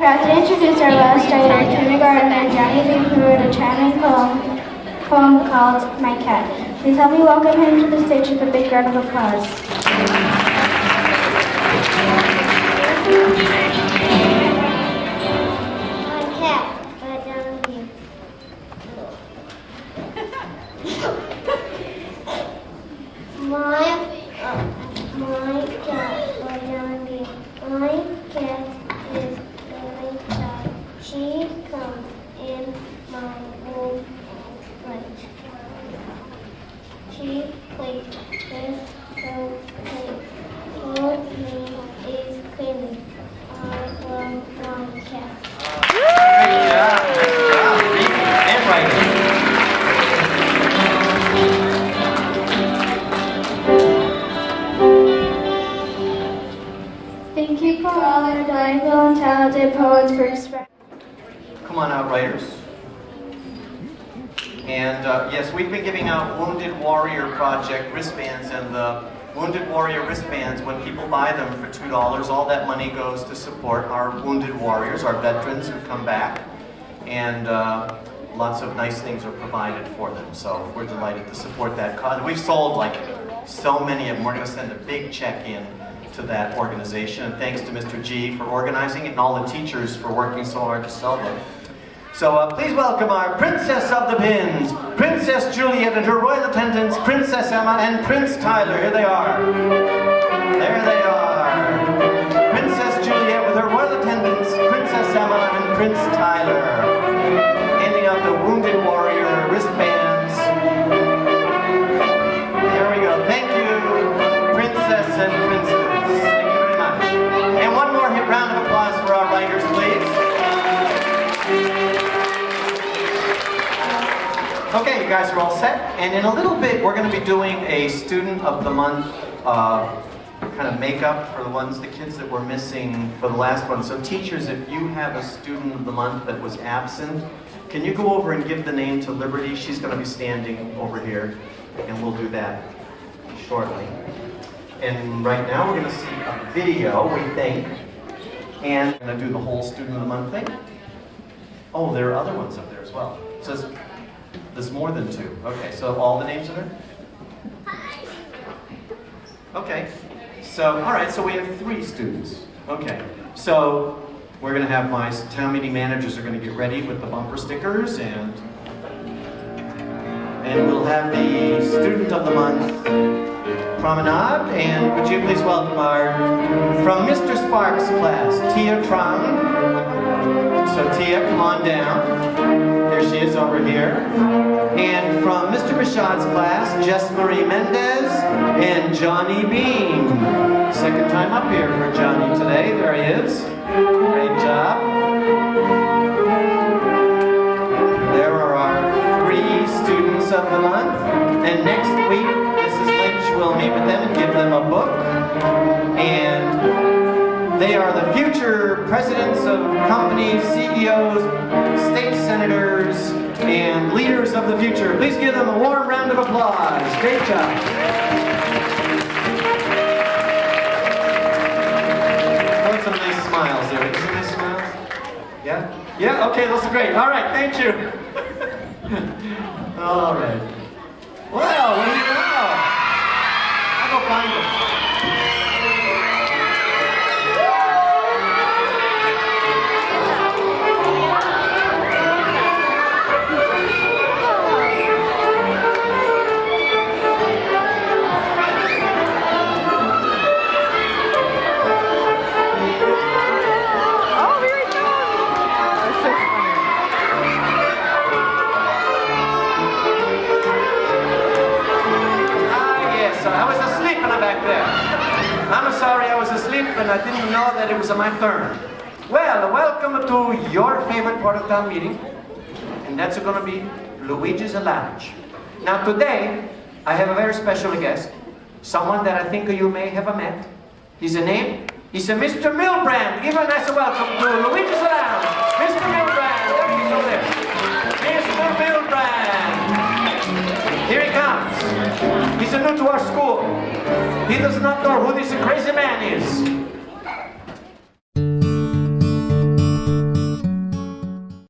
Proud to introduce our last grade kindergartner, Johnny B, who wrote a charming poem called My Cat. Please help me welcome him to the stage with a big round of applause. My cat, by Johnny B. My cat, by Johnny B. My cat is very shy. She comes in my room at night. She plays with her play. Her name is Queenie. I love my cat. Great job. Reading and writing. Thank you for all your delightful and talented poets for expressing. Come on out, writers. And yes, we've been giving out Wounded Warrior Project wristbands, and the Wounded Warrior wristbands, when people buy them for $2, all that money goes to support our wounded warriors, our veterans who come back, and lots of nice things are provided for them. So we're delighted to support that cause. We've sold like so many of them. We're going to send a big check in to that organization, and thanks to Mr. G for organizing it and all the teachers for working so hard to sell them. So please welcome our Princess of the Pins, Princess Juliet and her royal attendants, Princess Emma and Prince Tyler. Here they are. There they are. Princess Juliet with her royal attendants, Princess Emma and Prince Tyler. Handing out the Wounded Warrior wristbands. There we go. Thank you, Princess and Princess. Thank you very much. And one more round of applause for our writers, please. Okay, you guys are all set, and in a little bit we're going to be doing a Student of the Month kind of makeup for the kids that were missing for the last one. So teachers, if you have a Student of the Month that was absent, can you go over and give the name to Liberty? She's going to be standing over here, and we'll do that shortly. And right now we're going to see a video, we think, and we're going to do the whole Student of the Month thing. Oh, there are other ones up there as well. It says, there's more than two. Okay, so all the names are there? Okay, so, all right, so we have 3 students. Okay, so we're going to have my town meeting managers are going to get ready with the bumper stickers, and we'll have the Student of the Month promenade, and would you please welcome our, from Mr. Sparks' class, Tia Trung. So Tia, come on down. Here she is over here. And from Mr. Bashad's class, Jess Marie Mendez and Johnny Bean. Second time up here for Johnny today. There he is. Great job. There are our 3 students of the month. And next week, Mrs. Lynch will meet with them and give them a book. And they are the future presidents of companies, CEOs, state senators, and leaders of the future. Please give them a warm round of applause. Great job. Oh, some nice smiles there. Some nice smiles? Yeah? Yeah? Okay, those are great. All right, thank you. All right. Well, what do you know? I'll go find them. And I didn't know that it was my turn. Well, welcome to your favorite part of town meeting, and that's going to be Luigi's Lounge. Now today, I have a very special guest, someone that I think you may have met. He's a name, he's a Mr. Milbrand. Give a nice welcome to Luigi's Lounge. Mr. Milbrand, there he is over there. Mr. Milbrand. Here he comes. He's new to our school. He does not know who this crazy man is.